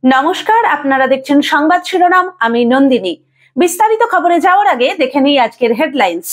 নমস্কার, আপনারা দেখছেন সংবাদ শিরোনাম। আমি নন্দিনী। বিস্তারিত খবরে যাওয়ার আগে দেখে নিই আজকের হেডলাইন্স।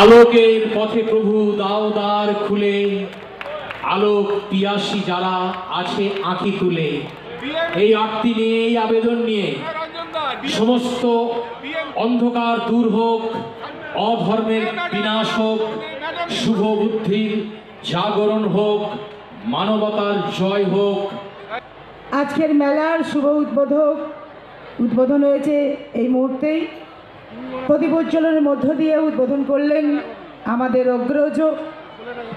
আলোকের পথে প্রভু দাও দ্বার খুলে, আলোক পিয়াসী যারা আছে আঁখি তুলে। এই আরতি নিয়ে, এই আবেদন নিয়ে সমস্ত অন্ধকার দূর হোক, অধর্মের বিনাশ হোক, শুভ বুদ্ধির জাগরণ হোক, মানবতার জয় হোক। আজকের মেলার শুভ উদ্বোধন হয়েছে এই মুহূর্তেই। প্রদীপ উজ্জ্বলনের মধ্য দিয়ে উদ্বোধন করলেন আমাদের অগ্রজ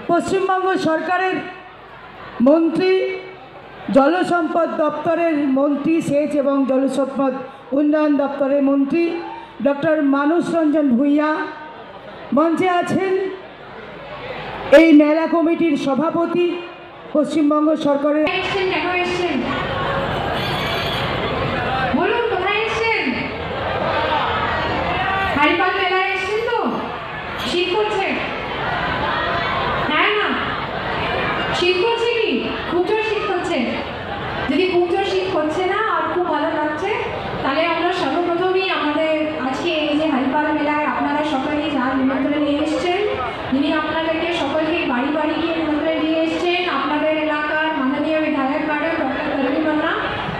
পশ্চিমবঙ্গ সরকারের মন্ত্রী, জলসম্পদ দপ্তরের মন্ত্রী, সেচ এবং জলসম্পদ উন্নয়ন দপ্তরের মন্ত্রী ডক্টর মানস রঞ্জন ভূঁইয়া। মঞ্চে আছেন এই মেলা কমিটির সভাপতি, পশ্চিমবঙ্গ সরকারের হারিপাল মেলায় এসেছেন তো? শীত করছে? হ্যাঁ না, শীত করছে কি? খুব জোর শীত করছে? যদি খুব জোর শীত করছে না আর খুব ভালো লাগছে, তাহলে আমরা সর্বপ্রথমই আমাদের আজকে এই যে হারিপাল মেলায় আপনারা সকলেই যার নিমন্ত্রণে নিয়ে এসছেন, যিনি আপনাদেরকে সকলকে বাড়ি বাড়ি গিয়ে নিমন্ত্রণে নিয়ে এসছেন, আপনাদের এলাকার মাননীয় বিধায়ক ম্যাডাম ডক্টর তরুণী মান্না,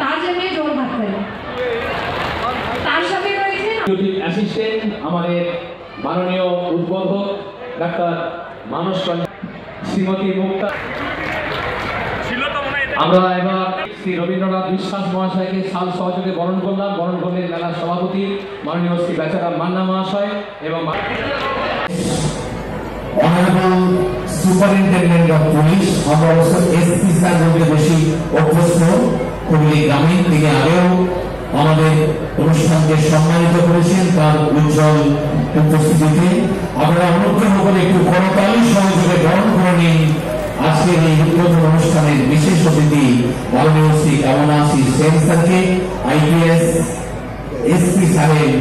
তার জন্য জোর হাত দেবেন। তার সাথে অ্যাসিস্ট্যান্ট আমাদের মাননীয় উদ্বোধক ডাক্তার মানস শ্রীমতী মুক্তা। আমরা এবার শ্রী রবীন্দ্রনাথ বিশ্বাস মহাশয়কে সাল সহযোগে বরণ করলাম। বরণ করলেন মেলার সভাপতি মাননীয় শ্রী বেচারাম মান্না মহাশয় এবং সুপারিনটেন্ডেন্ট অফ পুলিশ। আমরা অবশ্য এসপি স্যার বলতে বেশি অভ্যস্ত। হুগলি গ্রামীণ তিনি আগেও আমাদের অনুষ্ঠানকে সম্মানিত করেছেন তার উজ্জ্বল উপস্থিতিতে। আমরা অনুগ্রহ করে একটু করতালি সহযোগে বরণ করে নিন আজকের এই উদ্বোধন অনুষ্ঠানের বিশেষ অতিথি মাননীয় শ্রী কামনাশ্রী সেন স্যারকে, আইপিএস এসপি স্যারের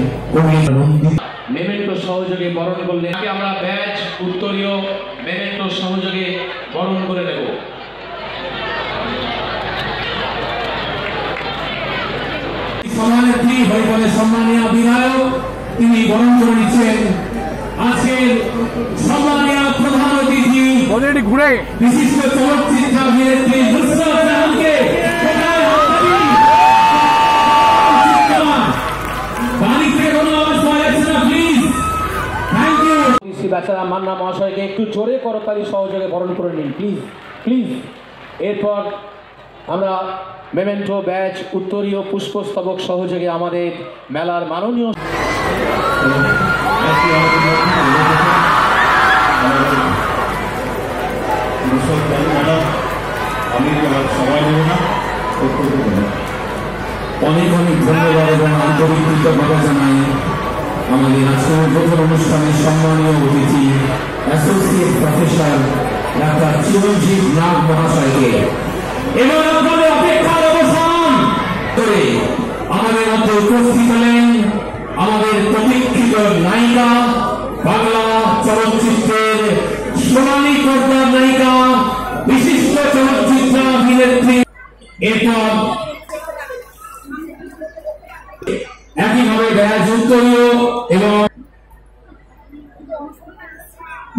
মেমেন্টো সহযোগে বরণ করলেন। আমরা ব্যাচ উত্তরীয় মেমেন্টো সহযোগে বরণ করে নেব। সভানেত্রী হরিপলের সম্মানীয় বিধায়ক তিনি বরণ করে নিচ্ছেন আজকের সম্মানীয় প্রধান অতিথি বিশিষ্ট চলচ্চিত্র অভিনেত্রী নুসরাত জাহানকে। শ্রী বেচারাম মান্না মহাশয়কে একটু জোরে করতালি সহযোগে বরণ করে নিন প্লিজ প্লিজ। এরপর আমরা মেমেন্টো ব্যাচ উত্তরীয় পুষ্পস্তবক সহযোগে আমাদের মেলার মাননীয় অনেক অনেক ধন্যবাদ এবং আন্তরিক কৃতজ্ঞতা জানাই আমাদের আজকের উদ্বোধন অনুষ্ঠানের সম্মানীয় অতিথি অ্যাসোসিয়েট প্রফেসর ডাক্তার চিরঞ্জিত নাগ মহাশয়কে। এবং আপনাদের অপেক্ষার অবসান করে আমাদের মধ্যে উপস্থিত হলেন আমাদের প্রতীক্ষিত নায়িকা, বাংলা চলচ্চিত্রের সোনালী পর্দার নায়িকা, বিশিষ্ট চলচ্চিত্র অভিনেত্রী। এরপর একইভাবে ব্যাচ উত্তরীয় এবং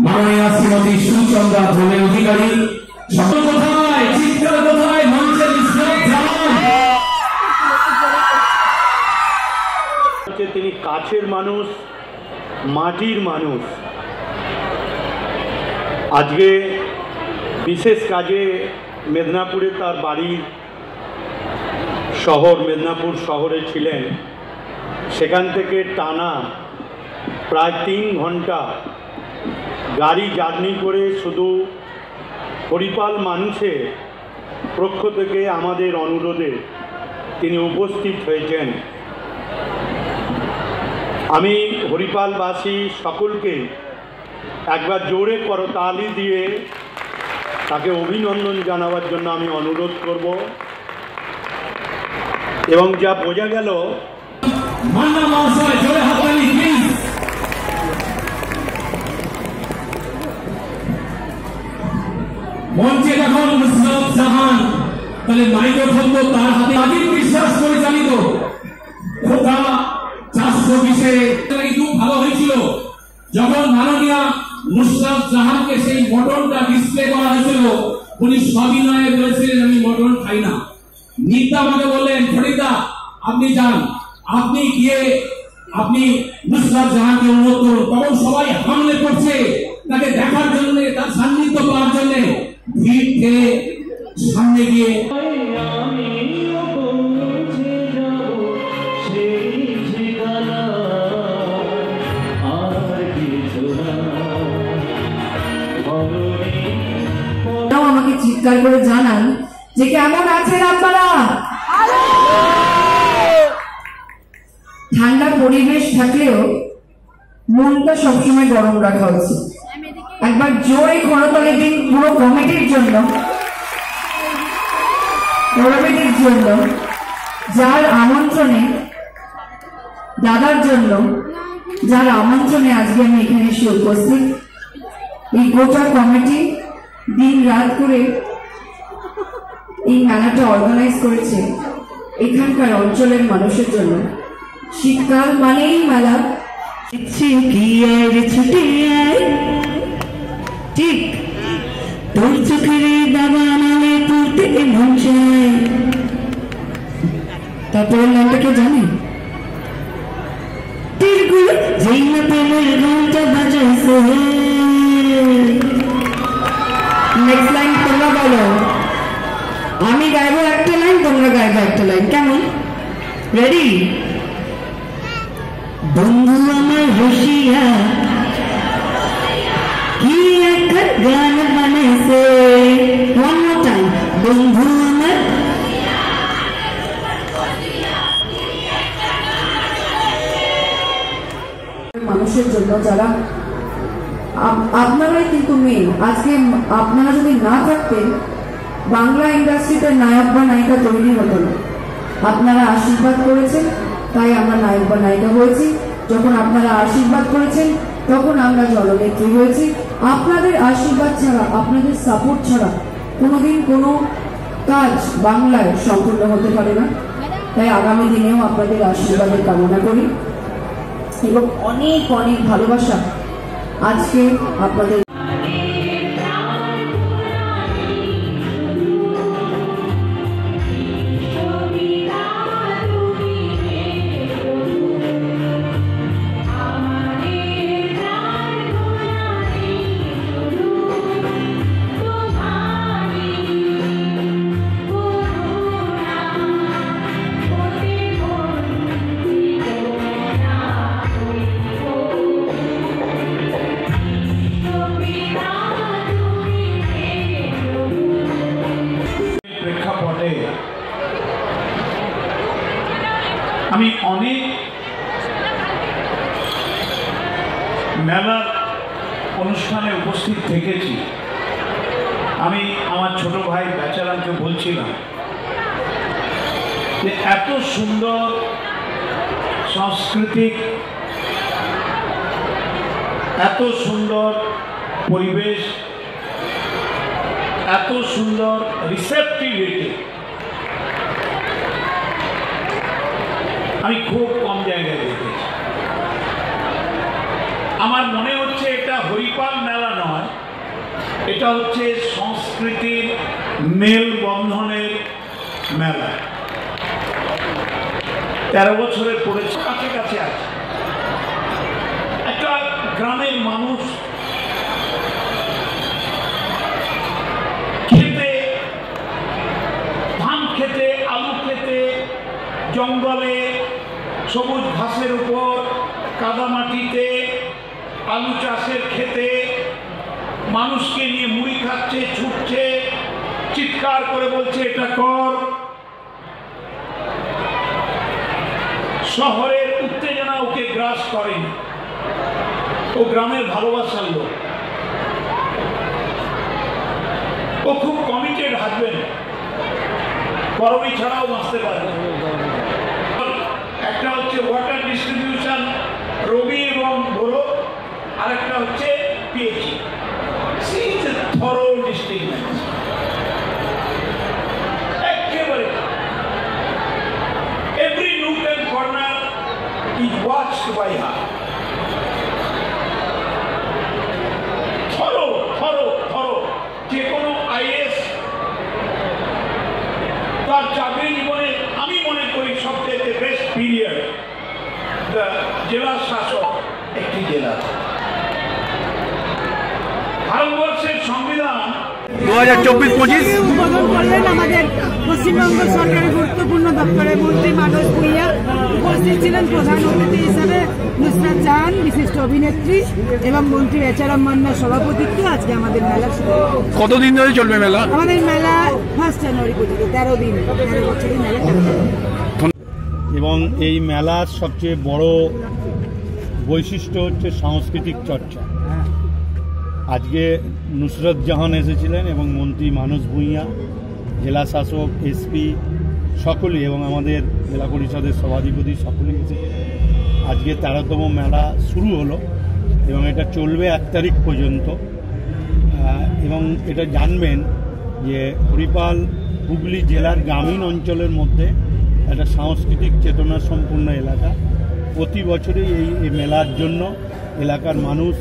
মাননীয় শ্রীমতী সুচন্দ্রা ভোলের অধিকারী। তিনি কাছের মানুষ, মাটির মানুষ। আজকে বিশেষ কাজে মেদিনীপুরে তার বাড়ির শহর মেদিনীপুর শহরে ছিলেন। সেখান থেকে টানা প্রায় 3 ঘন্টা গাড়ি জার্নি করে শুধু হরিপাল মানুষের পক্ষ থেকে আমাদের অনুরোধে তিনি উপস্থিত হয়েছেন। আমি হরিপালবাসী সকলকে একবার জোরে করতালি দিয়ে তাকে অভিনন্দন জানাবার জন্য আমি অনুরোধ করব। এবং যা বোঝা গেল, মঞ্চে যখন নুসরত জাহান, তাহলে মাইক্রোফোন তো তার হাতে। আজিম বিশ্বাস পরিচালিত খোকা 420-এ খুব ভালো হয়েছিল যখন মাননীয় নুসরত জাহানকে সেই মটনটা ডিসপ্লে করা হয়েছিল। উনি সবিনয়ে বলেছিলেন আমি মটন খাই না। নিতা আমাকে বললেন ফরিদা আপনি যান, আপনি গিয়ে আপনি নুসরত জাহানকে অনুরোধ করুন। তখন সবাই হামলে করছে তাকে দেখার জন্য, তার সান্নিধ্য পাওয়ার জন্য ভিড় থেকে সামনে গিয়ে আমাকে চিৎকার করে জানান যে কেমন আছেন আপনারা। ঠান্ডা পরিবেশ থাকলেও মনটা সবসময় গরম রাখা উচিত। একবার জোরে করতালি দিন পুরো কমিটির জন্য, যার আমন্ত্রণে, দাদার জন্য যার আমন্ত্রণে আজকে আমি এখানে এসে উপস্থিত। এই গোটা কমিটি দিন রাত করে এই মেলাটা অর্গানাইজ করেছে এখানকার অঞ্চলের মানুষের জন্য। শীতকাল মানেই মেলা, ঠিক তোর চোখের দাবা নামে তোর থেকে মন চায়। তারপর নামটা কে জানে? যেই না প্রেমের গানটা বাজাইছে। নেক্সট লাইন তোমরা বলো, আমি গাইবো একটা লাইন, তোমরা গাইবো একটা লাইন, কেমন? রেডি? বন্ধু আমার রসিয়া কি একটা গান বানাইছে। ওয়ান মোর টাইম, বন্ধু আমার মানুষের জন্য, যারা আপনারাই কিন্তু মেন। আজকে আপনারা যদি না থাকতেন বাংলা ইন্ডাস্ট্রিতে নায়ক বা নায়িকা তৈরি হতো না। আপনারা আশীর্বাদ করেছেন তাই আমরা নায়ক বা নায়িকা হয়েছি। যখন আপনারা আশীর্বাদ করেছেন তখন আমরা জননেত্রী হয়েছি। আপনাদের আশীর্বাদ ছাড়া, আপনাদের সাপোর্ট ছাড়া কোনোদিন কোনো কাজ বাংলায় সম্পূর্ণ হতে পারে না। তাই আগামী দিনেও আপনাদের আশীর্বাদের কামনা করি এবং অনেক অনেক ভালোবাসা আজকে আপনাদের। আমি অনেক মেলার অনুষ্ঠানে উপস্থিত থেকেছি। আমি আমার ছোট ভাই বেচারামকে বলছিলাম যে এত সুন্দর সাংস্কৃতিক, এত সুন্দর পরিবেশ, এত সুন্দর রিসেপটিভিটি আমি খুব কম জায়গায় দেখেছি। আমার মনে হচ্ছে এটা হরিপাল মেলা নয়, এটা হচ্ছে সংস্কৃতির মেলবন্ধনের মেলা। 13 বছরের পড়েছে, কাছাকাছি আছে। একটা গ্রামের মানুষ খেতে, ধান খেতে, আলু খেতে, জঙ্গলে সবুজ ঘাসের উপর, কাদামাটিতে আলু চাষের খেতে মানুষকে নিয়ে মুড়ি খাচ্ছে, ছুটছে, চিৎকার করে বলছে এটা কর। শহরের উত্তেজনা ওকে গ্রাস করেনি। ও গ্রামের ভালোবাসার লোক, ও খুব কমিটেড হাজবেন্ড, করবি ছাড়াও বাঁচতে পারে। একটা হচ্ছে ওয়াটার ডিস্ট্রিবিউশন রবি এবং বড়ো, আর একটা হচ্ছে PHE. She is a thorough district একেবারে every nook and corner is watched by her. Thorough thorough thorough যে কোনো আইএস তার চাকরি জীবনে আমি মনে করি সবচেয়ে বেস্ট পিরিয়ড জেলার শাসক একটি জেলা। ভারতবর্ষের সংবিধান 2024-25 উদ্বোধন করলেন আমাদের পশ্চিমবঙ্গ সরকারের গুরুত্বপূর্ণ দপ্তরের মন্ত্রী মানস ভূঁইয়া। উপস্থিত ছিলেন প্রধান অতিথি হিসেবে নুসরাত জাহান, বিশিষ্ট অভিনেত্রী, এবং মন্ত্রী বেচারাম মান্নার সভাপতিত্বে আজকে আমাদের মেলা শুরু। কতদিন ধরে চলবে মেলা? আমাদের মেলা 1 জানুয়ারি পর্যন্ত 13 দিন, 13 বছরের মেলা। এবং এই মেলার সবচেয়ে বড় বৈশিষ্ট্য হচ্ছে সাংস্কৃতিক চর্চা। আজকে নুসরত জাহান এসেছিলেন এবং মন্ত্রী মানস ভূঁইয়া, জেলা শাসক, এসপি সকলেই, এবং আমাদের জেলা পরিষদের সভাধিপতি সকলেই এসেছিলেন। আজকে 13তম মেলা শুরু হলো এবং এটা চলবে 1 তারিখ পর্যন্ত। এবং এটা জানবেন যে হরিপাল হুগলি জেলার গ্রামীণ অঞ্চলের মধ্যে একটা সাংস্কৃতিক চেতনা সম্পূর্ণ এলাকা। প্রতি বছরই এই মেলার জন্য এলাকার মানুষ,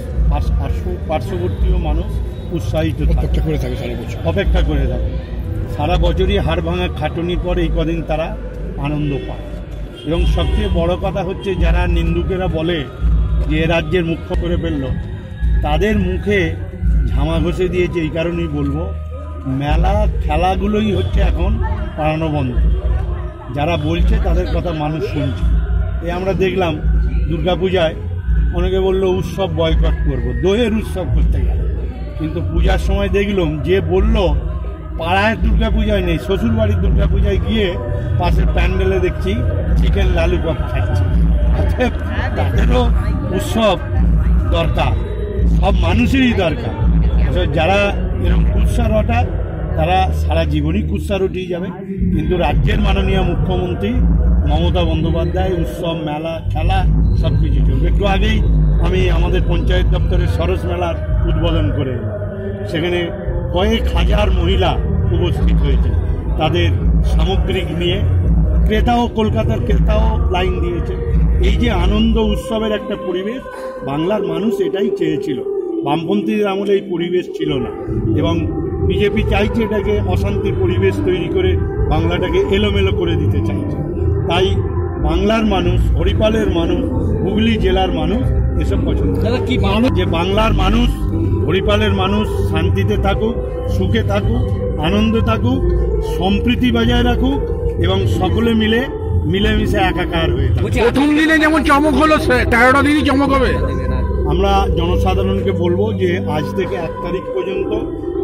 পার্শ্ববর্তীয় মানুষ উৎসাহিত অপেক্ষা করে থাকে, সারা বছরই হাড় ভাঙা খাটুনির পর এই কদিন তারা আনন্দ পায়। এবং সবচেয়ে বড় কথা হচ্ছে, যারা নিন্দুকেরা বলে যে এ রাজ্যের মুখ্য করে ফেলল, তাদের মুখে ঝামা ঘষে দিয়েছে। এই কারণেই বলবো, মেলা খেলাগুলোই হচ্ছে এখন পাড়ানো বন্ধ। যারা বলছে তাদের কথা মানুষ শুনছে। আমরা দেখলাম দুর্গাপূজায় অনেকে বললো উৎসব বয়কট করবো, দইয়ের উৎসব করতে গেল। কিন্তু পূজার সময় দেখলাম যে বলল পাড়ায় দুর্গাপূজায় নেই, শ্বশুরবাড়ির দুর্গাপূজায় গিয়ে পাশের প্যান্ডেলে দেখছি চিকেন লালুপপ খাচ্ছে। তাদেরও উৎসব দরকার, সব মানুষেরই দরকার। যারা এরকম কুৎসা রটা, তারা সারা জীবনই কুৎসা রটিয়ে যাবে। কিন্তু রাজ্যের মাননীয় মুখ্যমন্ত্রী মমতা বন্দ্যোপাধ্যায় উৎসব, মেলা, খেলা সব কিছু চলবে। একটু আগেই আমি আমাদের পঞ্চায়েত দপ্তরের সরস মেলার উদ্বোধন করে এলাম। সেখানে কয়েক হাজার মহিলা উপস্থিত হয়েছে তাদের সামগ্রিক নিয়ে। ক্রেতাও, কলকাতার ক্রেতাও লাইন দিয়েছে। এই যে আনন্দ উৎসবের একটা পরিবেশ, বাংলার মানুষ এটাই চেয়েছিল। বামপন্থীদের আমলে এই পরিবেশ ছিল না, এবং বিজেপি চাইছে এটাকে অশান্তির পরিবেশ তৈরি করে বাংলাটাকে এলোমেলো করে দিতে চাইছে। তাই বাংলার মানুষ, হরিপালের মানুষ, হুগলি জেলার মানুষ এসব পছন্দ করে। কি মানুষ যে বাংলার মানুষ, হরিপালের মানুষ শান্তিতে থাকুক, সুখে থাকুক, আনন্দে থাকুক, সম্প্রীতি বজায় রাখুক, এবং সকলে মিলেমিশে একাকার হয়ে থাকুক। প্রথম দিনে যেমন চমক হলো, 13টা দিনই চমক হবে। আমরা জনসাধারণকে বলবো যে আজ থেকে 1 তারিখ পর্যন্ত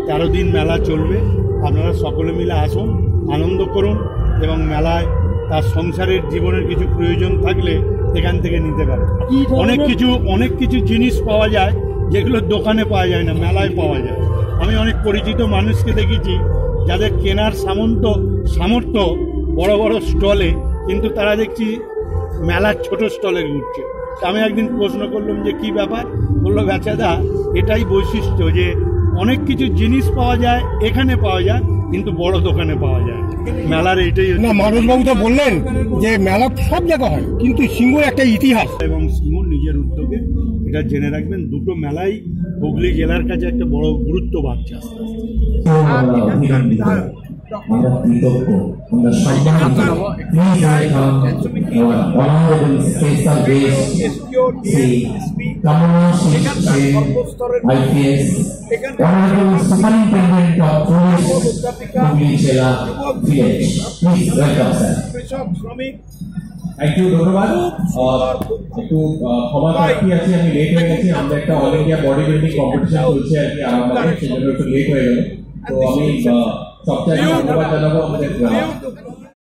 13 দিন মেলা চলবে। আপনারা সকলে মিলে আসুন, আনন্দ করুন, এবং মেলায় তার সংসারের জীবনের কিছু প্রয়োজন থাকলে এখান থেকে নিতে পারে। অনেক কিছু জিনিস পাওয়া যায় যেগুলো দোকানে পাওয়া যায় না, মেলায় পাওয়া যায়। আমি অনেক পরিচিত মানুষকে দেখেছি যাদের কেনার সামর্থ্য বড় বড় স্টলে, কিন্তু তারা দেখছি মেলার ছোট স্টলে ঘুরছে। আমি একদিন প্রশ্ন করলাম যে কি ব্যাপার, বললো বেচাদা এটাই বৈশিষ্ট্য যে অনেক কিছু জিনিস পাওয়া যায় এখানে পাওয়া যায়, কিন্তু বড় দোকানে পাওয়া যায় মেলার। এইটাই না, মানসবাবু তো বললেন যে মেলা সব জায়গা হয়, কিন্তু সিঙ্গুর একটা ইতিহাস, এবং সিঙ্গুর নিজের উদ্যোগে এটা জেনে রাখবেন, দুটো মেলাই হুগলি জেলার কাছে একটা বড় গুরুত্ব পাচ্ছে আস্তে আস্তে। আমরা কৃতজ্ঞ, আমরা সম্মানিত। honorable special guest শ্রী কামনা Singh IPS, honorable superintendent of police Hooghly জেলা village. Please welcome sir. Thank you, ধন্যবাদ। একটু ক্ষমা প্রার্থী আছি, আমি লেট হয়ে গেছি। আমরা একটা all India body building competition চলছে আর কি, সেজন্য একটু লেট হয়ে গেল। তো আমি সবচেয়ে ধন্যবাদ জানাবো আমাদের